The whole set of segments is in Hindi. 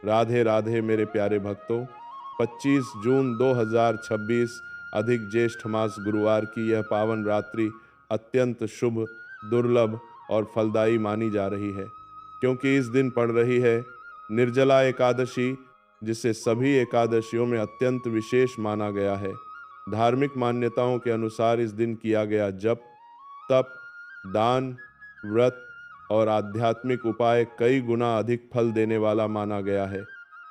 राधे राधे मेरे प्यारे भक्तों। 25 जून 2026 अधिक ज्येष्ठ मास गुरुवार की यह पावन रात्रि अत्यंत शुभ, दुर्लभ और फलदायी मानी जा रही है, क्योंकि इस दिन पड़ रही है निर्जला एकादशी, जिसे सभी एकादशियों में अत्यंत विशेष माना गया है। धार्मिक मान्यताओं के अनुसार इस दिन किया गया जप, तप, दान, व्रत और आध्यात्मिक उपाय कई गुना अधिक फल देने वाला माना गया है।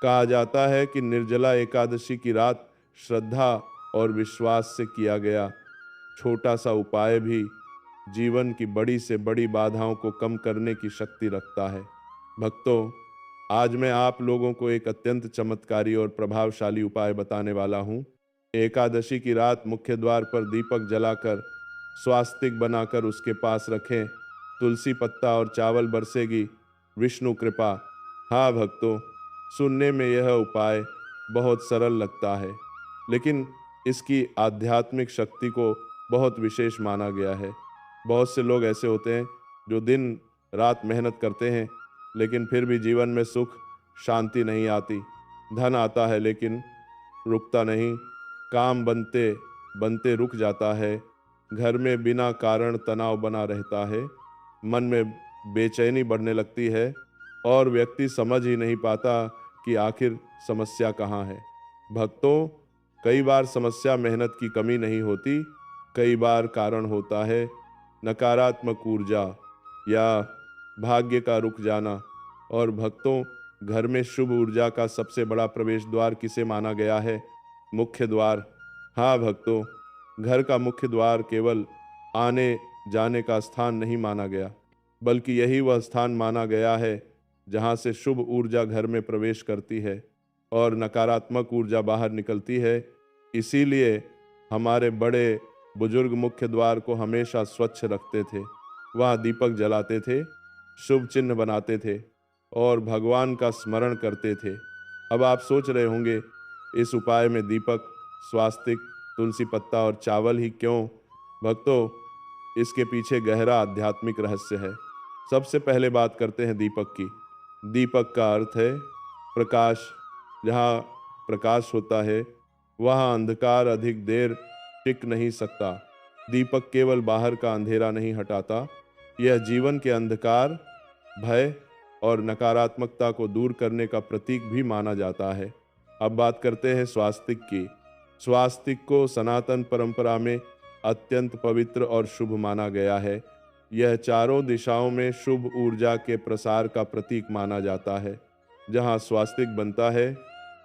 कहा जाता है कि निर्जला एकादशी की रात श्रद्धा और विश्वास से किया गया छोटा सा उपाय भी जीवन की बड़ी से बड़ी बाधाओं को कम करने की शक्ति रखता है। भक्तों, आज मैं आप लोगों को एक अत्यंत चमत्कारी और प्रभावशाली उपाय बताने वाला हूँ। एकादशी की रात मुख्य द्वार पर दीपक जलाकर स्वास्तिक बनाकर उसके पास रखें। तुलसी पत्ता और चावल बरसेगी विष्णु कृपा। हाँ भक्तों, सुनने में यह उपाय बहुत सरल लगता है, लेकिन इसकी आध्यात्मिक शक्ति को बहुत विशेष माना गया है। बहुत से लोग ऐसे होते हैं जो दिन रात मेहनत करते हैं, लेकिन फिर भी जीवन में सुख शांति नहीं आती। धन आता है लेकिन रुकता नहीं, काम बनते बनते रुक जाता है, घर में बिना कारण तनाव बना रहता है, मन में बेचैनी बढ़ने लगती है और व्यक्ति समझ ही नहीं पाता कि आखिर समस्या कहाँ है। भक्तों, कई बार समस्या मेहनत की कमी नहीं होती, कई बार कारण होता है नकारात्मक ऊर्जा या भाग्य का रुक जाना। और भक्तों, घर में शुभ ऊर्जा का सबसे बड़ा प्रवेश द्वार किसे माना गया है? मुख्य द्वार। हाँ भक्तों, घर का मुख्य द्वार केवल आने जाने का स्थान नहीं माना गया, बल्कि यही वह स्थान माना गया है जहाँ से शुभ ऊर्जा घर में प्रवेश करती है और नकारात्मक ऊर्जा बाहर निकलती है। इसीलिए हमारे बड़े बुजुर्ग मुख्य द्वार को हमेशा स्वच्छ रखते थे, वहाँ दीपक जलाते थे, शुभ चिन्ह बनाते थे और भगवान का स्मरण करते थे। अब आप सोच रहे होंगे, इस उपाय में दीपक, स्वास्तिक, तुलसी पत्ता और चावल ही क्यों? भक्तों, इसके पीछे गहरा आध्यात्मिक रहस्य है। सबसे पहले बात करते हैं दीपक की। दीपक का अर्थ है प्रकाश। जहाँ प्रकाश होता है वहाँ अंधकार अधिक देर टिक नहीं सकता। दीपक केवल बाहर का अंधेरा नहीं हटाता, यह जीवन के अंधकार, भय और नकारात्मकता को दूर करने का प्रतीक भी माना जाता है। अब बात करते हैं स्वास्तिक की। स्वास्तिक को सनातन परंपरा में अत्यंत पवित्र और शुभ माना गया है। यह चारों दिशाओं में शुभ ऊर्जा के प्रसार का प्रतीक माना जाता है। जहाँ स्वास्तिक बनता है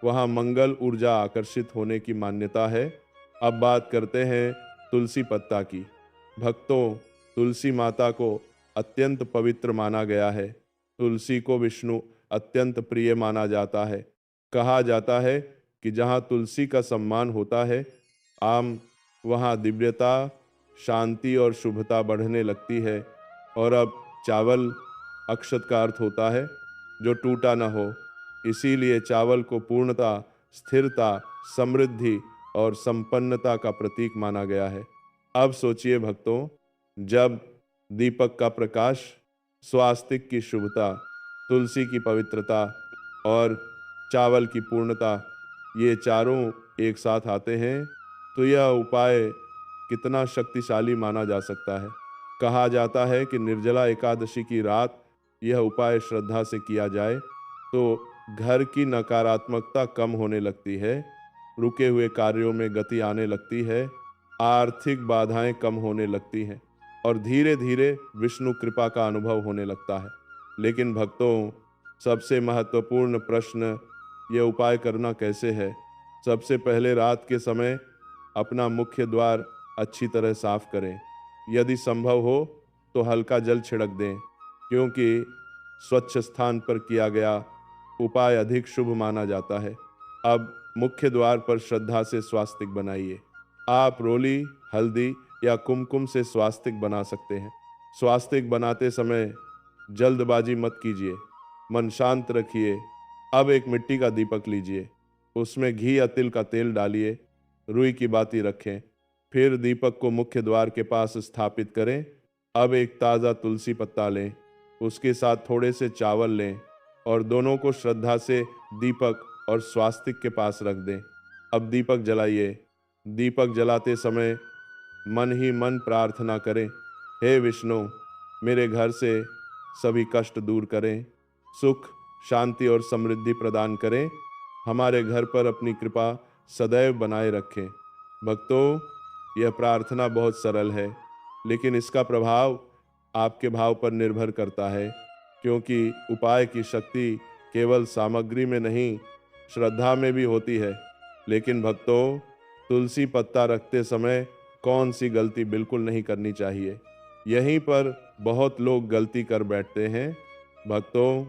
वहाँ मंगल ऊर्जा आकर्षित होने की मान्यता है। अब बात करते हैं तुलसी पत्ता की। भक्तों, तुलसी माता को अत्यंत पवित्र माना गया है। तुलसी को विष्णु अत्यंत प्रिय माना जाता है। कहा जाता है कि जहाँ तुलसी का सम्मान होता है आम, वहाँ दिव्यता, शांति और शुभता बढ़ने लगती है। और अब चावल, अक्षत का अर्थ होता है जो टूटा न हो, इसीलिए चावल को पूर्णता, स्थिरता, समृद्धि और संपन्नता का प्रतीक माना गया है। अब सोचिए भक्तों, जब दीपक का प्रकाश, स्वास्तिक की शुभता, तुलसी की पवित्रता और चावल की पूर्णता, ये चारों एक साथ आते हैं, तो यह उपाय कितना शक्तिशाली माना जा सकता है। कहा जाता है कि निर्जला एकादशी की रात यह उपाय श्रद्धा से किया जाए तो घर की नकारात्मकता कम होने लगती है, रुके हुए कार्यों में गति आने लगती है, आर्थिक बाधाएं कम होने लगती हैं और धीरे धीरे विष्णु कृपा का अनुभव होने लगता है। लेकिन भक्तों, सबसे महत्वपूर्ण प्रश्न, यह उपाय करना कैसे है? सबसे पहले रात के समय अपना मुख्य द्वार अच्छी तरह साफ करें। यदि संभव हो तो हल्का जल छिड़क दें, क्योंकि स्वच्छ स्थान पर किया गया उपाय अधिक शुभ माना जाता है। अब मुख्य द्वार पर श्रद्धा से स्वास्तिक बनाइए। आप रोली, हल्दी या कुमकुम से स्वास्तिक बना सकते हैं। स्वास्तिक बनाते समय जल्दबाजी मत कीजिए, मन शांत रखिए। अब एक मिट्टी का दीपक लीजिए, उसमें घी या तिल का तेल डालिए, रुई की बाती रखें, फिर दीपक को मुख्य द्वार के पास स्थापित करें। अब एक ताज़ा तुलसी पत्ता लें, उसके साथ थोड़े से चावल लें और दोनों को श्रद्धा से दीपक और स्वास्तिक के पास रख दें। अब दीपक जलाइए। दीपक जलाते समय मन ही मन प्रार्थना करें, हे विष्णु, मेरे घर से सभी कष्ट दूर करें, सुख, शांति और समृद्धि प्रदान करें, हमारे घर पर अपनी कृपा सदैव बनाए रखें। भक्तों, यह प्रार्थना बहुत सरल है, लेकिन इसका प्रभाव आपके भाव पर निर्भर करता है, क्योंकि उपाय की शक्ति केवल सामग्री में नहीं, श्रद्धा में भी होती है। लेकिन भक्तों, तुलसी पत्ता रखते समय कौन सी गलती बिल्कुल नहीं करनी चाहिए, यहीं पर बहुत लोग गलती कर बैठते हैं। भक्तों,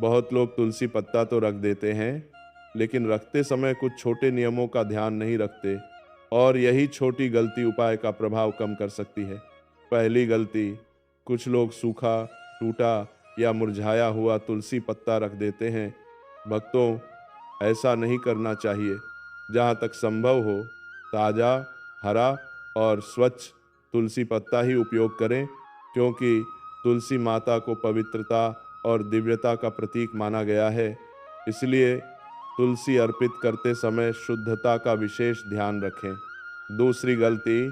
बहुत लोग तुलसी पत्ता तो रख देते हैं, लेकिन रखते समय कुछ छोटे नियमों का ध्यान नहीं रखते, और यही छोटी गलती उपाय का प्रभाव कम कर सकती है। पहली गलती, कुछ लोग सूखा, टूटा या मुरझाया हुआ तुलसी पत्ता रख देते हैं। भक्तों, ऐसा नहीं करना चाहिए। जहाँ तक संभव हो, ताज़ा, हरा और स्वच्छ तुलसी पत्ता ही उपयोग करें, क्योंकि तुलसी माता को पवित्रता और दिव्यता का प्रतीक माना गया है। इसलिए तुलसी अर्पित करते समय शुद्धता का विशेष ध्यान रखें। दूसरी गलती,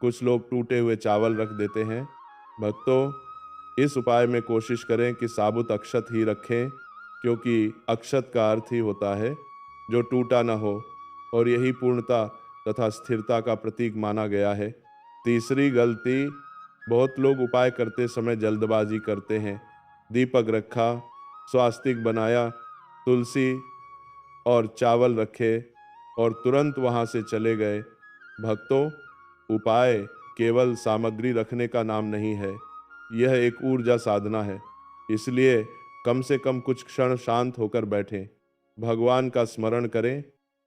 कुछ लोग टूटे हुए चावल रख देते हैं। भक्तों, इस उपाय में कोशिश करें कि साबुत अक्षत ही रखें, क्योंकि अक्षत का अर्थ ही होता है जो टूटा न हो, और यही पूर्णता तथा स्थिरता का प्रतीक माना गया है। तीसरी गलती, बहुत लोग उपाय करते समय जल्दबाजी करते हैं। दीपक रखा, स्वास्तिक बनाया, तुलसी और चावल रखे और तुरंत वहां से चले गए। भक्तों, उपाय केवल सामग्री रखने का नाम नहीं है, यह एक ऊर्जा साधना है। इसलिए कम से कम कुछ क्षण शांत होकर बैठें, भगवान का स्मरण करें,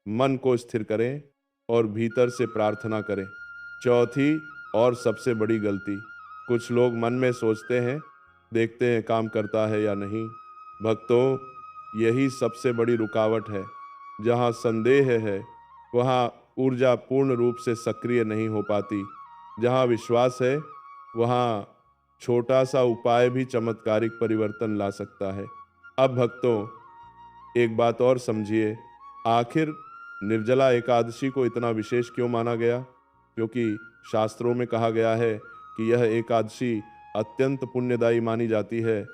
मन को स्थिर करें और भीतर से प्रार्थना करें। चौथी और सबसे बड़ी गलती, कुछ लोग मन में सोचते हैं, देखते हैं काम करता है या नहीं। भक्तों, यही सबसे बड़ी रुकावट है। जहाँ संदेह है, वहाँ ऊर्जा पूर्ण रूप से सक्रिय नहीं हो पाती। जहाँ विश्वास है, वहाँ छोटा सा उपाय भी चमत्कारिक परिवर्तन ला सकता है। अब भक्तों, एक बात और समझिए, आखिर निर्जला एकादशी को इतना विशेष क्यों माना गया? क्योंकि शास्त्रों में कहा गया है कि यह एकादशी अत्यंत पुण्यदायी मानी जाती है।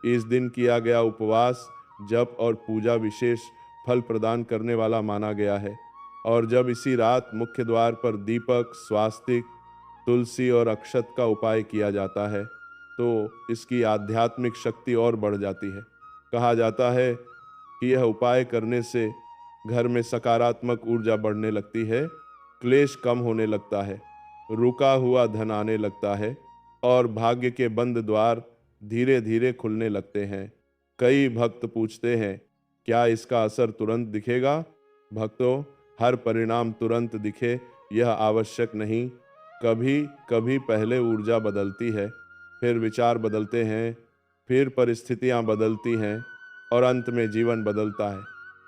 इस दिन किया गया उपवास, जप और पूजा विशेष फल प्रदान करने वाला माना गया है। और जब इसी रात मुख्य द्वार पर दीपक, स्वास्तिक, तुलसी और अक्षत का उपाय किया जाता है, तो इसकी आध्यात्मिक शक्ति और बढ़ जाती है। कहा जाता है कि यह उपाय करने से घर में सकारात्मक ऊर्जा बढ़ने लगती है, क्लेश कम होने लगता है, रुका हुआ धन आने लगता है और भाग्य के बंद द्वार धीरे धीरे खुलने लगते हैं। कई भक्त पूछते हैं, क्या इसका असर तुरंत दिखेगा? भक्तों, हर परिणाम तुरंत दिखे यह आवश्यक नहीं। कभी कभी पहले ऊर्जा बदलती है, फिर विचार बदलते हैं, फिर परिस्थितियां बदलती हैं और अंत में जीवन बदलता है।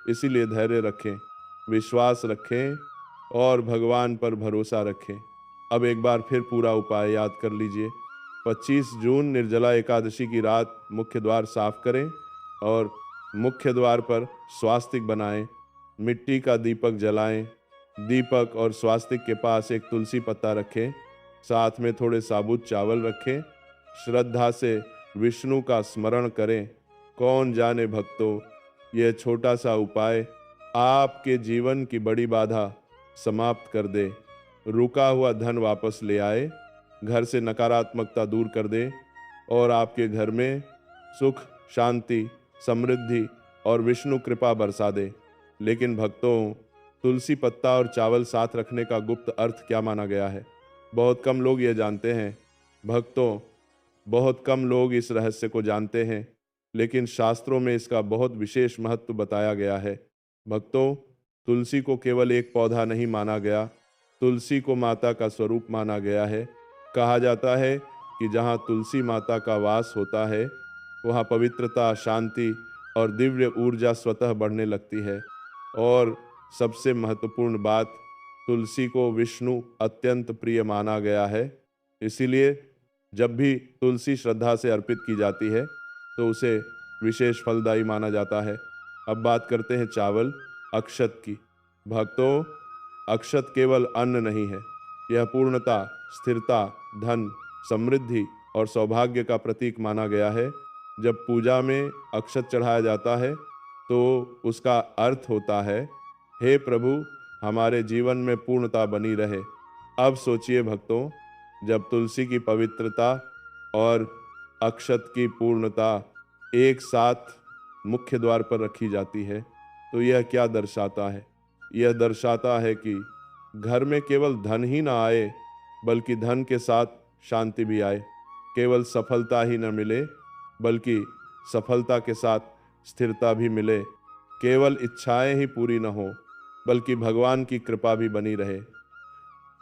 इसीलिए धैर्य रखें, विश्वास रखें और भगवान पर भरोसा रखें। अब एक बार फिर पूरा उपाय याद कर लीजिए। 25 जून निर्जला एकादशी की रात मुख्य द्वार साफ करें और मुख्य द्वार पर स्वास्तिक बनाएं, मिट्टी का दीपक जलाएं, दीपक और स्वास्तिक के पास एक तुलसी पत्ता रखें, साथ में थोड़े साबुत चावल रखें, श्रद्धा से विष्णु का स्मरण करें। कौन जाने भक्तों, यह छोटा सा उपाय आपके जीवन की बड़ी बाधा समाप्त कर दे, रुका हुआ धन वापस ले आए, घर से नकारात्मकता दूर कर दे और आपके घर में सुख, शांति, समृद्धि और विष्णु कृपा बरसा दे। लेकिन भक्तों, तुलसी पत्ता और चावल साथ रखने का गुप्त अर्थ क्या माना गया है? बहुत कम लोग यह जानते हैं। भक्तों, बहुत कम लोग इस रहस्य को जानते हैं, लेकिन शास्त्रों में इसका बहुत विशेष महत्व बताया गया है। भक्तों, तुलसी को केवल एक पौधा नहीं माना गया, तुलसी को माता का स्वरूप माना गया है। कहा जाता है कि जहाँ तुलसी माता का वास होता है, वहाँ पवित्रता, शांति और दिव्य ऊर्जा स्वतः बढ़ने लगती है। और सबसे महत्वपूर्ण बात, तुलसी को विष्णु अत्यंत प्रिय माना गया है। इसीलिए जब भी तुलसी श्रद्धा से अर्पित की जाती है, तो उसे विशेष फलदायी माना जाता है। अब बात करते हैं चावल अक्षत की। भक्तों, अक्षत केवल अन्न नहीं है, यह पूर्णता, स्थिरता, धन, समृद्धि और सौभाग्य का प्रतीक माना गया है। जब पूजा में अक्षत चढ़ाया जाता है तो उसका अर्थ होता है, हे प्रभु, हमारे जीवन में पूर्णता बनी रहे। अब सोचिए भक्तों, जब तुलसी की पवित्रता और अक्षत की पूर्णता एक साथ मुख्य द्वार पर रखी जाती है तो यह क्या दर्शाता है? यह दर्शाता है कि घर में केवल धन ही ना आए, बल्कि धन के साथ शांति भी आए। केवल सफलता ही न मिले, बल्कि सफलता के साथ स्थिरता भी मिले। केवल इच्छाएं ही पूरी न हो, बल्कि भगवान की कृपा भी बनी रहे।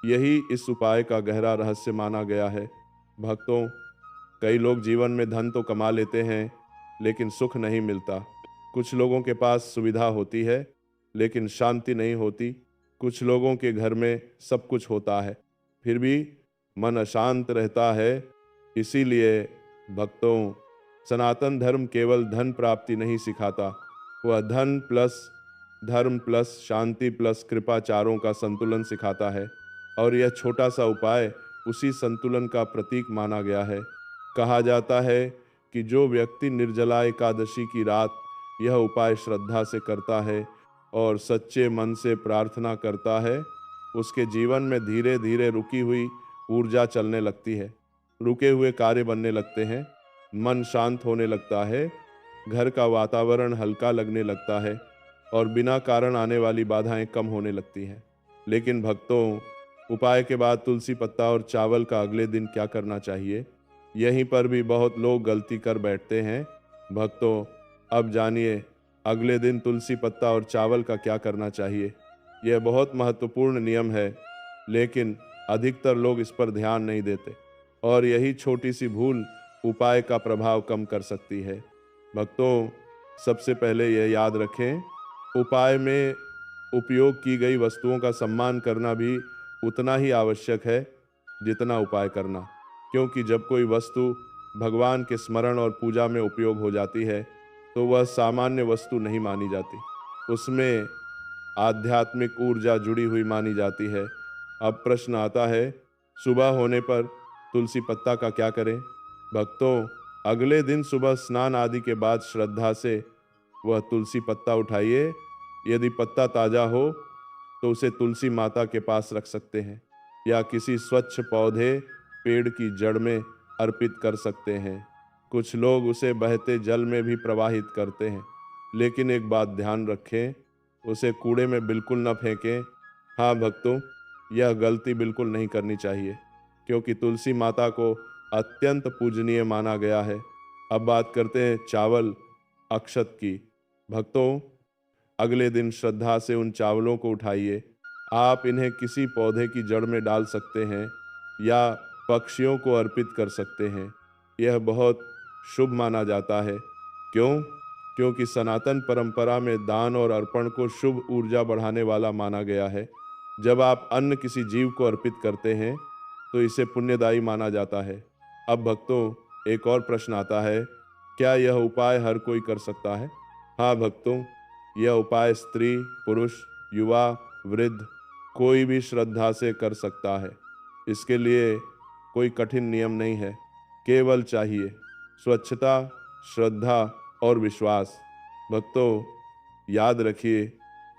यही इस उपाय का गहरा रहस्य माना गया है। भक्तों, कई लोग जीवन में धन तो कमा लेते हैं, लेकिन सुख नहीं मिलता। कुछ लोगों के पास सुविधा होती है, लेकिन शांति नहीं होती। कुछ लोगों के घर में सब कुछ होता है, फिर भी मन अशांत रहता है। इसीलिए भक्तों, सनातन धर्म केवल धन प्राप्ति नहीं सिखाता, वह धन प्लस धर्म प्लस शांति प्लस कृपा चारों का संतुलन सिखाता है। और यह छोटा सा उपाय उसी संतुलन का प्रतीक माना गया है। कहा जाता है कि जो व्यक्ति निर्जला एकादशी की रात यह उपाय श्रद्धा से करता है और सच्चे मन से प्रार्थना करता है, उसके जीवन में धीरे धीरे रुकी हुई ऊर्जा चलने लगती है, रुके हुए कार्य बनने लगते हैं, मन शांत होने लगता है, घर का वातावरण हल्का लगने लगता है और बिना कारण आने वाली बाधाएं कम होने लगती हैं। लेकिन भक्तों, उपाय के बाद तुलसी पत्ता और चावल का अगले दिन क्या करना चाहिए? यहीं पर भी बहुत लोग गलती कर बैठते हैं। भक्तों, अब जानिए अगले दिन तुलसी पत्ता और चावल का क्या करना चाहिए। यह बहुत महत्वपूर्ण नियम है, लेकिन अधिकतर लोग इस पर ध्यान नहीं देते और यही छोटी सी भूल उपाय का प्रभाव कम कर सकती है। भक्तों, सबसे पहले यह याद रखें, उपाय में उपयोग की गई वस्तुओं का सम्मान करना भी उतना ही आवश्यक है जितना उपाय करना। क्योंकि जब कोई वस्तु भगवान के स्मरण और पूजा में उपयोग हो जाती है तो वह सामान्य वस्तु नहीं मानी जाती, उसमें आध्यात्मिक ऊर्जा जुड़ी हुई मानी जाती है। अब प्रश्न आता है, सुबह होने पर तुलसी पत्ता का क्या करें? भक्तों, अगले दिन सुबह स्नान आदि के बाद श्रद्धा से वह तुलसी पत्ता उठाइए। यदि पत्ता ताजा हो तो उसे तुलसी माता के पास रख सकते हैं या किसी स्वच्छ पौधे पेड़ की जड़ में अर्पित कर सकते हैं। कुछ लोग उसे बहते जल में भी प्रवाहित करते हैं, लेकिन एक बात ध्यान रखें, उसे कूड़े में बिल्कुल न फेंकें। हाँ भक्तों, यह गलती बिल्कुल नहीं करनी चाहिए, क्योंकि तुलसी माता को अत्यंत पूजनीय माना गया है। अब बात करते हैं चावल अक्षत की। भक्तों, अगले दिन श्रद्धा से उन चावलों को उठाइए। आप इन्हें किसी पौधे की जड़ में डाल सकते हैं या पक्षियों को अर्पित कर सकते हैं। यह बहुत शुभ माना जाता है। क्यों? क्योंकि सनातन परंपरा में दान और अर्पण को शुभ ऊर्जा बढ़ाने वाला माना गया है। जब आप अन्न किसी जीव को अर्पित करते हैं तो इसे पुण्यदायी माना जाता है। अब भक्तों, एक और प्रश्न आता है, क्या यह उपाय हर कोई कर सकता है? हाँ भक्तों, यह उपाय स्त्री, पुरुष, युवा, वृद्ध, कोई भी श्रद्धा से कर सकता है। इसके लिए कोई कठिन नियम नहीं है, केवल चाहिए स्वच्छता, श्रद्धा और विश्वास। भक्तों, याद रखिए,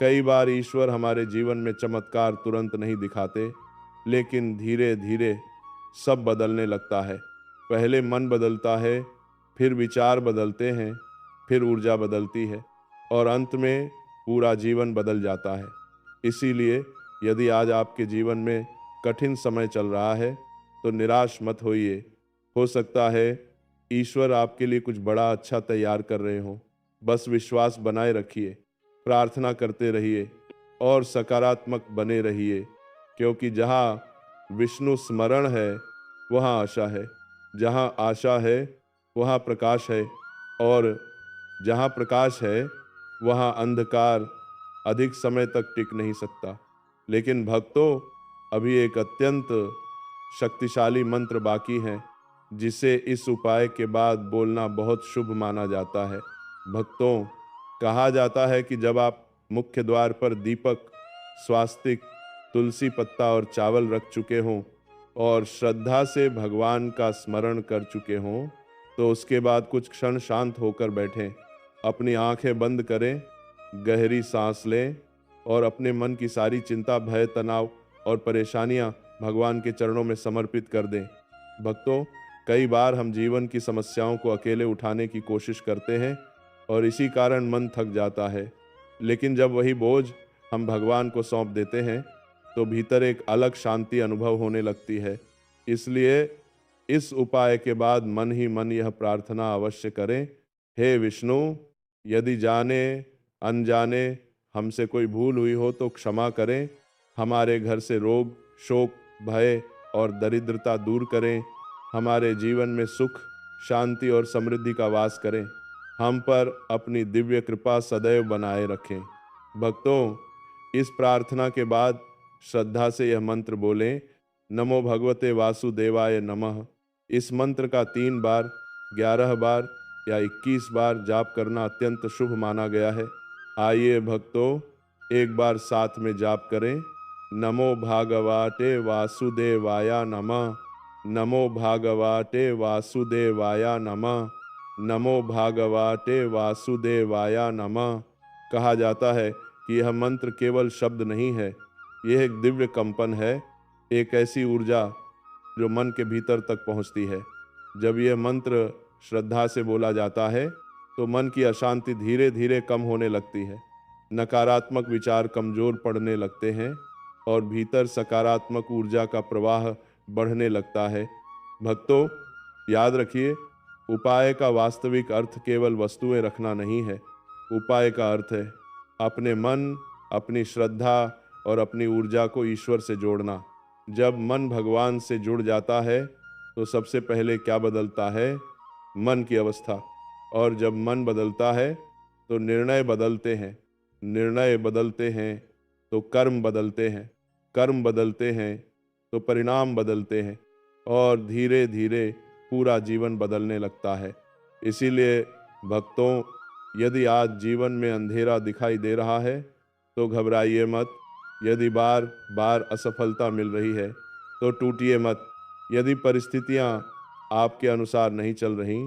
कई बार ईश्वर हमारे जीवन में चमत्कार तुरंत नहीं दिखाते, लेकिन धीरे धीरे सब बदलने लगता है। पहले मन बदलता है, फिर विचार बदलते हैं, फिर ऊर्जा बदलती है और अंत में पूरा जीवन बदल जाता है। इसीलिए यदि आज आपके जीवन में कठिन समय चल रहा है तो निराश मत होइए। हो सकता है ईश्वर आपके लिए कुछ बड़ा अच्छा तैयार कर रहे हो। बस विश्वास बनाए रखिए, प्रार्थना करते रहिए और सकारात्मक बने रहिए, क्योंकि जहाँ विष्णु स्मरण है वहाँ आशा है, जहाँ आशा है वहाँ प्रकाश है और जहाँ प्रकाश है वहाँ अंधकार अधिक समय तक टिक नहीं सकता। लेकिन भक्तों, अभी एक अत्यंत शक्तिशाली मंत्र बाकी है। जिसे इस उपाय के बाद बोलना बहुत शुभ माना जाता है। भक्तों, कहा जाता है कि जब आप मुख्य द्वार पर दीपक, स्वास्तिक, तुलसी पत्ता और चावल रख चुके हों और श्रद्धा से भगवान का स्मरण कर चुके हों, तो उसके बाद कुछ क्षण शांत होकर बैठें, अपनी आंखें बंद करें, गहरी सांस लें और अपने मन की सारी चिंता, भय, तनाव और परेशानियां भगवान के चरणों में समर्पित कर दें। भक्तों, कई बार हम जीवन की समस्याओं को अकेले उठाने की कोशिश करते हैं और इसी कारण मन थक जाता है। लेकिन जब वही बोझ हम भगवान को सौंप देते हैं, तो भीतर एक अलग शांति अनुभव होने लगती है। इसलिए इस उपाय के बाद मन ही मन यह प्रार्थना अवश्य करें, हे विष्णु, यदि जाने अनजाने हमसे कोई भूल हुई हो तो क्षमा करें, हमारे घर से रोग, शोक, भय और दरिद्रता दूर करें, हमारे जीवन में सुख, शांति और समृद्धि का वास करें, हम पर अपनी दिव्य कृपा सदैव बनाए रखें। भक्तों, इस प्रार्थना के बाद श्रद्धा से यह मंत्र बोलें, नमो भगवते वासुदेवाय नमः। इस मंत्र का 3 बार, 11 बार या 21 बार जाप करना अत्यंत शुभ माना गया है। आइए भक्तों, एक बार साथ में जाप करें, नमो भागवते वासुदेवाय नमः, नमो भागवते वासुदेवाय नमः, नमो भागवते वासुदेवाय नमः। कहा जाता है कि यह मंत्र केवल शब्द नहीं है, यह एक दिव्य कंपन है, एक ऐसी ऊर्जा जो मन के भीतर तक पहुंचती है। जब यह मंत्र श्रद्धा से बोला जाता है, तो मन की अशांति धीरे धीरे कम होने लगती है, नकारात्मक विचार कमजोर पड़ने लगते हैं और भीतर सकारात्मक ऊर्जा का प्रवाह बढ़ने लगता है। भक्तों, याद रखिए, उपाय का वास्तविक अर्थ केवल वस्तुएं रखना नहीं है। उपाय का अर्थ है अपने मन, अपनी श्रद्धा और अपनी ऊर्जा को ईश्वर से जोड़ना। जब मन भगवान से जुड़ जाता है, तो सबसे पहले क्या बदलता है? मन की अवस्था। और जब मन बदलता है, तो निर्णय बदलते हैं, निर्णय बदलते हैं तो कर्म बदलते हैं, कर्म बदलते हैं तो परिणाम बदलते हैं और धीरे धीरे पूरा जीवन बदलने लगता है। इसीलिए भक्तों, यदि आज जीवन में अंधेरा दिखाई दे रहा है, तो घबराइए मत। यदि बार बार असफलता मिल रही है, तो टूटिए मत। यदि परिस्थितियां आपके अनुसार नहीं चल रही,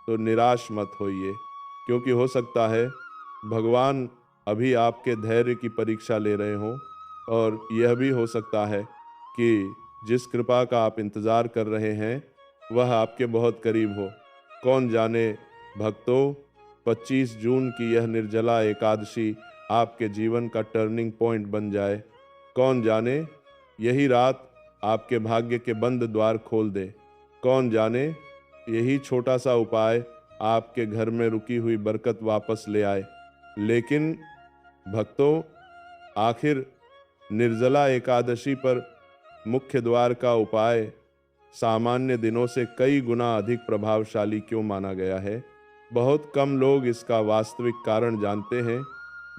तो निराश मत होइए, क्योंकि हो सकता है भगवान अभी आपके धैर्य की परीक्षा ले रहे हों और यह भी हो सकता है कि जिस कृपा का आप इंतज़ार कर रहे हैं, वह आपके बहुत करीब हो। कौन जाने भक्तों, 25 जून की यह निर्जला एकादशी आपके जीवन का टर्निंग पॉइंट बन जाए। कौन जाने यही रात आपके भाग्य के बंद द्वार खोल दे। कौन जाने यही छोटा सा उपाय आपके घर में रुकी हुई बरकत वापस ले आए। लेकिन भक्तों, आखिर निर्जला एकादशी पर मुख्य द्वार का उपाय सामान्य दिनों से कई गुना अधिक प्रभावशाली क्यों माना गया है? बहुत कम लोग इसका वास्तविक कारण जानते हैं।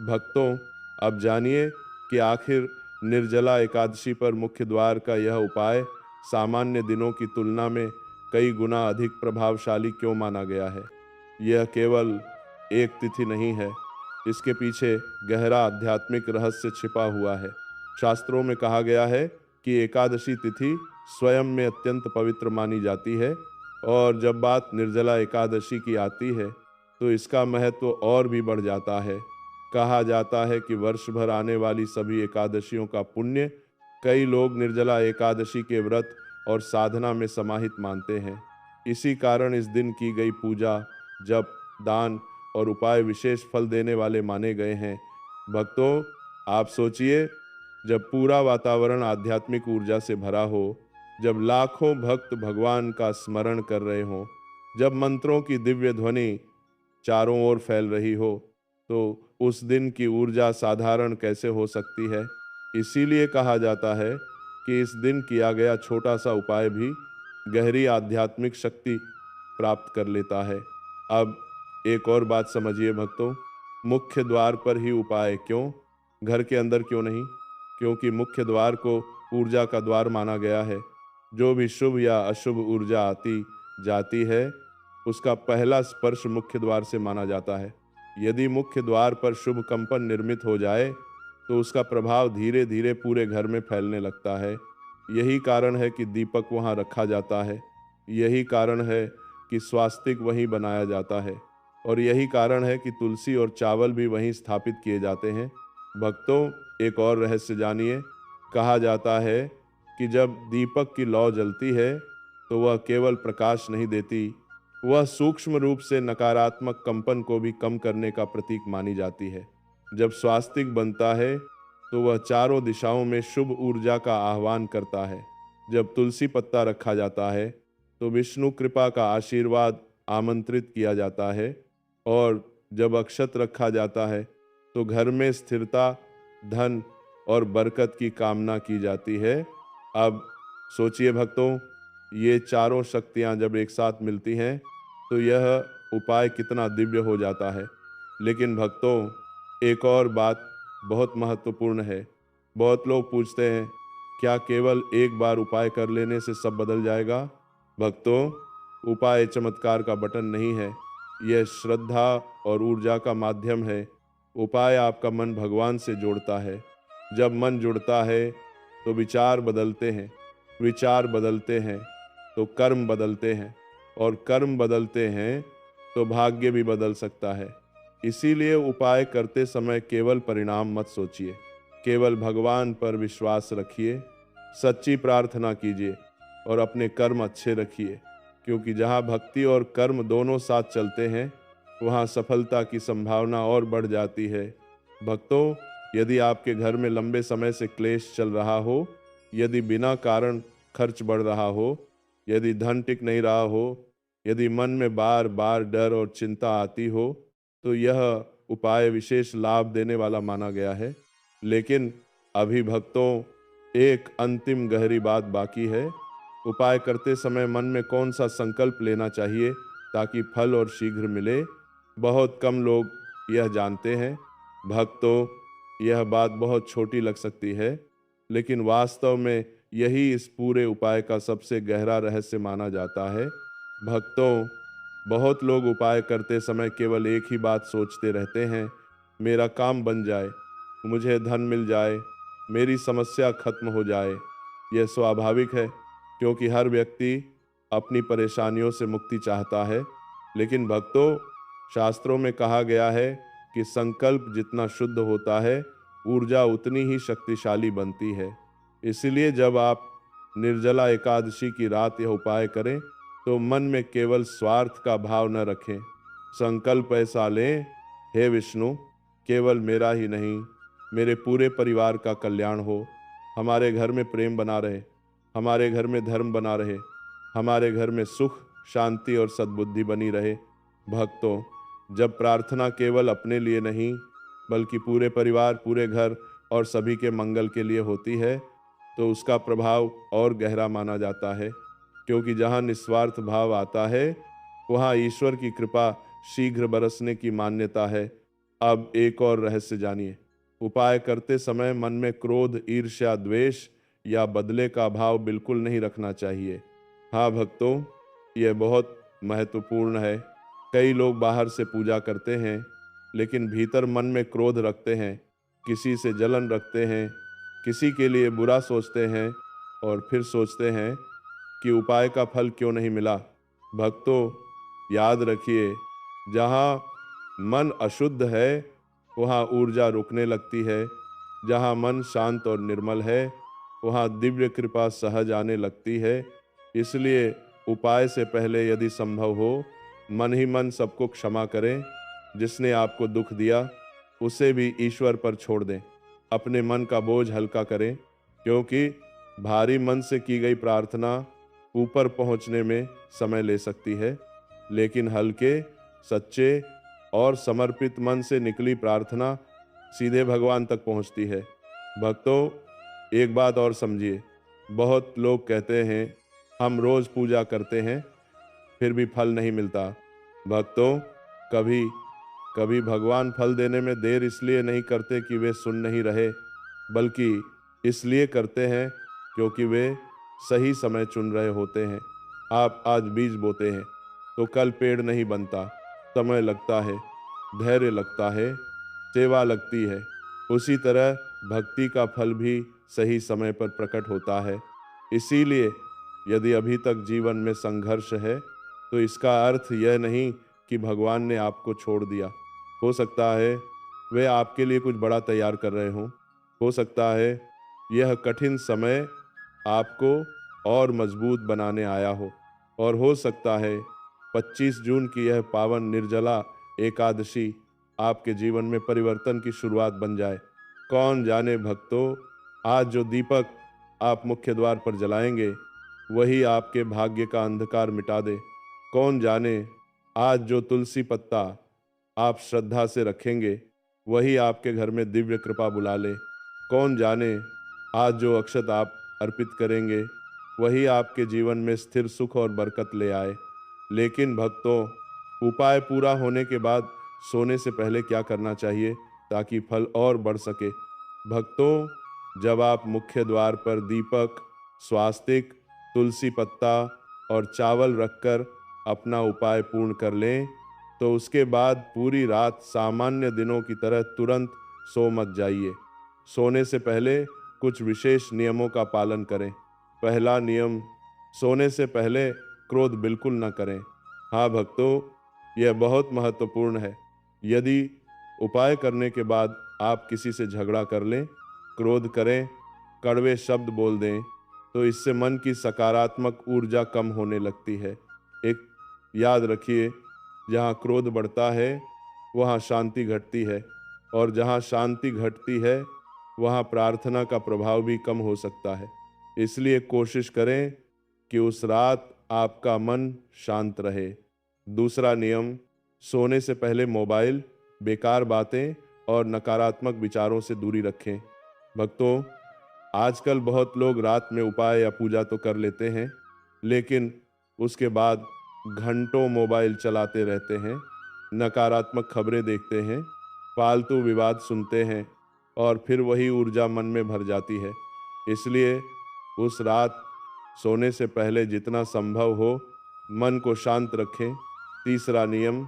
भक्तों, अब जानिए कि आखिर निर्जला एकादशी पर मुख्य द्वार का यह उपाय सामान्य दिनों की तुलना में कई गुना अधिक प्रभावशाली क्यों माना गया है। यह केवल एक तिथि नहीं है, इसके पीछे गहरा आध्यात्मिक रहस्य छिपा हुआ है। शास्त्रों में कहा गया है कि एकादशी तिथि स्वयं में अत्यंत पवित्र मानी जाती है और जब बात निर्जला एकादशी की आती है, तो इसका महत्व और भी बढ़ जाता है। कहा जाता है कि वर्ष भर आने वाली सभी एकादशियों का पुण्य कई लोग निर्जला एकादशी के व्रत और साधना में समाहित मानते हैं। इसी कारण इस दिन की गई पूजा, जप, दान और उपाय विशेष फल देने वाले माने गए हैं। भक्तों, आप सोचिए, जब पूरा वातावरण आध्यात्मिक ऊर्जा से भरा हो, जब लाखों भक्त भगवान का स्मरण कर रहे हों, जब मंत्रों की दिव्य ध्वनि चारों ओर फैल रही हो, तो उस दिन की ऊर्जा साधारण कैसे हो सकती है? इसीलिए कहा जाता है कि इस दिन किया गया छोटा सा उपाय भी गहरी आध्यात्मिक शक्ति प्राप्त कर लेता है। अब एक और बात समझिए भक्तों, मुख्य द्वार पर ही उपाय क्यों? घर के अंदर क्यों नहीं? क्योंकि मुख्य द्वार को ऊर्जा का द्वार माना गया है। जो भी शुभ या अशुभ ऊर्जा आती, जाती है उसका पहला स्पर्श मुख्य द्वार से माना जाता है। यदि मुख्य द्वार पर शुभ कंपन निर्मित हो जाए तो उसका प्रभाव धीरे धीरे पूरे घर में फैलने लगता है। यही कारण है कि दीपक वहाँ रखा जाता है, यही कारण है कि स्वास्तिक वहीं बनाया जाता है, और यही कारण है कि तुलसी और चावल भी वहीं स्थापित किए जाते हैं। भक्तों, एक और रहस्य जानिए। कहा जाता है कि जब दीपक की लौ जलती है तो वह केवल प्रकाश नहीं देती, वह सूक्ष्म रूप से नकारात्मक कंपन को भी कम करने का प्रतीक मानी जाती है। जब स्वास्तिक बनता है तो वह चारों दिशाओं में शुभ ऊर्जा का आह्वान करता है। जब तुलसी पत्ता रखा जाता है तो विष्णु कृपा का आशीर्वाद आमंत्रित किया जाता है, और जब अक्षत रखा जाता है तो घर में स्थिरता, धन और बरकत की कामना की जाती है। अब सोचिए भक्तों, ये चारों शक्तियां जब एक साथ मिलती हैं तो यह उपाय कितना दिव्य हो जाता है। लेकिन भक्तों, एक और बात बहुत महत्वपूर्ण है। बहुत लोग पूछते हैं, क्या केवल एक बार उपाय कर लेने से सब बदल जाएगा? भक्तों, उपाय चमत्कार का बटन नहीं है, यह श्रद्धा और ऊर्जा का माध्यम है। उपाय आपका मन भगवान से जोड़ता है। जब मन जुड़ता है तो विचार बदलते हैं, विचार बदलते हैं तो कर्म बदलते हैं, और कर्म बदलते हैं तो भाग्य भी बदल सकता है। इसीलिए उपाय करते समय केवल परिणाम मत सोचिए, केवल भगवान पर विश्वास रखिए, सच्ची प्रार्थना कीजिए और अपने कर्म अच्छे रखिए, क्योंकि जहाँ भक्ति और कर्म दोनों साथ चलते हैं वहाँ सफलता की संभावना और बढ़ जाती है। भक्तों, यदि आपके घर में लंबे समय से क्लेश चल रहा हो, यदि बिना कारण खर्च बढ़ रहा हो, यदि धन टिक नहीं रहा हो, यदि मन में बार बार डर और चिंता आती हो, तो यह उपाय विशेष लाभ देने वाला माना गया है। लेकिन अभी भक्तों, एक अंतिम गहरी बात बाकी है। उपाय करते समय मन में कौन सा संकल्प लेना चाहिए ताकि फल और शीघ्र मिले, बहुत कम लोग यह जानते हैं। भक्तों, यह बात बहुत छोटी लग सकती है, लेकिन वास्तव में यही इस पूरे उपाय का सबसे गहरा रहस्य माना जाता है। भक्तों, बहुत लोग उपाय करते समय केवल एक ही बात सोचते रहते हैं, मेरा काम बन जाए, मुझे धन मिल जाए, मेरी समस्या खत्म हो जाए। यह स्वाभाविक है, क्योंकि हर व्यक्ति अपनी परेशानियों से मुक्ति चाहता है। लेकिन भक्तों, शास्त्रों में कहा गया है कि संकल्प जितना शुद्ध होता है, ऊर्जा उतनी ही शक्तिशाली बनती है। इसलिए जब आप निर्जला एकादशी की रात यह उपाय करें तो मन में केवल स्वार्थ का भाव न रखें। संकल्प ऐसा लें, हे विष्णु, केवल मेरा ही नहीं, मेरे पूरे परिवार का कल्याण हो, हमारे घर में प्रेम बना रहे, हमारे घर में धर्म बना रहे, हमारे घर में सुख, शांति और सद्बुद्धि बनी रहे। भक्तों, जब प्रार्थना केवल अपने लिए नहीं बल्कि पूरे परिवार, पूरे घर और सभी के मंगल के लिए होती है तो उसका प्रभाव और गहरा माना जाता है, क्योंकि जहाँ निस्वार्थ भाव आता है वहाँ ईश्वर की कृपा शीघ्र बरसने की मान्यता है। अब एक और रहस्य जानिए। उपाय करते समय मन में क्रोध, ईर्ष्या, द्वेष या बदले का भाव बिल्कुल नहीं रखना चाहिए। हाँ भक्तों, यह बहुत महत्वपूर्ण है। कई लोग बाहर से पूजा करते हैं लेकिन भीतर मन में क्रोध रखते हैं, किसी से जलन रखते हैं, किसी के लिए बुरा सोचते हैं और फिर सोचते हैं कि उपाय का फल क्यों नहीं मिला। भक्तों, याद रखिए, जहाँ मन अशुद्ध है वहाँ ऊर्जा रुकने लगती है, जहाँ मन शांत और निर्मल है वहाँ दिव्य कृपा सहज आने लगती है। इसलिए उपाय से पहले यदि संभव हो, मन ही मन सबको क्षमा करें। जिसने आपको दुख दिया उसे भी ईश्वर पर छोड़ दें, अपने मन का बोझ हल्का करें, क्योंकि भारी मन से की गई प्रार्थना ऊपर पहुंचने में समय ले सकती है, लेकिन हल्के, सच्चे और समर्पित मन से निकली प्रार्थना सीधे भगवान तक पहुंचती है। भक्तों, एक बात और समझिए, बहुत लोग कहते हैं हम रोज पूजा करते हैं फिर भी फल नहीं मिलता। भक्तों, कभी कभी भगवान फल देने में देर इसलिए नहीं करते कि वे सुन नहीं रहे, बल्कि इसलिए करते हैं क्योंकि वे सही समय चुन रहे होते हैं। आप आज बीज बोते हैं तो कल पेड़ नहीं बनता। समय लगता है, धैर्य लगता है, सेवा लगती है। उसी तरह भक्ति का फल भी सही समय पर प्रकट होता है। इसीलिए यदि अभी तक जीवन में संघर्ष है तो इसका अर्थ यह नहीं कि भगवान ने आपको छोड़ दिया। हो सकता है वे आपके लिए कुछ बड़ा तैयार कर रहे हों। हो सकता है यह कठिन समय आपको और मजबूत बनाने आया हो। और हो सकता है 25 जून की यह पावन निर्जला एकादशी आपके जीवन में परिवर्तन की शुरुआत बन जाए। कौन जाने भक्तों, आज जो दीपक आप मुख्य द्वार पर जलाएंगे वही आपके भाग्य का अंधकार मिटा दे। कौन जाने आज जो तुलसी पत्ता आप श्रद्धा से रखेंगे वही आपके घर में दिव्य कृपा बुला ले। कौन जाने आज जो अक्षत आप अर्पित करेंगे वही आपके जीवन में स्थिर सुख और बरकत ले आए। लेकिन भक्तों, उपाय पूरा होने के बाद सोने से पहले क्या करना चाहिए ताकि फल और बढ़ सके? भक्तों, जब आप मुख्य द्वार पर दीपक, स्वास्तिक, तुलसी पत्ता और चावल रखकर अपना उपाय पूर्ण कर लें तो उसके बाद पूरी रात सामान्य दिनों की तरह तुरंत सो मत जाइए। सोने से पहले कुछ विशेष नियमों का पालन करें। पहला नियम, सोने से पहले क्रोध बिल्कुल न करें। हाँ भक्तों, यह बहुत महत्वपूर्ण है। यदि उपाय करने के बाद आप किसी से झगड़ा कर लें, क्रोध करें, कड़वे शब्द बोल दें, तो इससे मन की सकारात्मक ऊर्जा कम होने लगती है। एक याद रखिए, जहाँ क्रोध बढ़ता है वहाँ शांति घटती है, और जहाँ शांति घटती है वहाँ प्रार्थना का प्रभाव भी कम हो सकता है। इसलिए कोशिश करें कि उस रात आपका मन शांत रहे। दूसरा नियम, सोने से पहले मोबाइल, बेकार बातें और नकारात्मक विचारों से दूरी रखें। भक्तों, आजकल बहुत लोग रात में उपाय या पूजा तो कर लेते हैं, लेकिन उसके बाद घंटों मोबाइल चलाते रहते हैं, नकारात्मक खबरें देखते हैं, फालतू विवाद सुनते हैं और फिर वही ऊर्जा मन में भर जाती है। इसलिए उस रात सोने से पहले जितना संभव हो मन को शांत रखें। तीसरा नियम,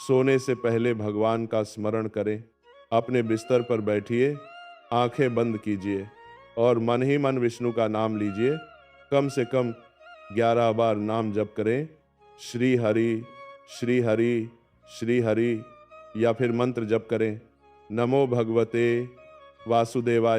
सोने से पहले भगवान का स्मरण करें। अपने बिस्तर पर बैठिए, आंखें बंद कीजिए और मन ही मन विष्णु का नाम लीजिए। कम से कम 11 बार नाम जप करें, श्री हरि, श्री हरि, श्री हरि, या फिर मंत्र जप करें, नमो भगवते वासुदेवाय।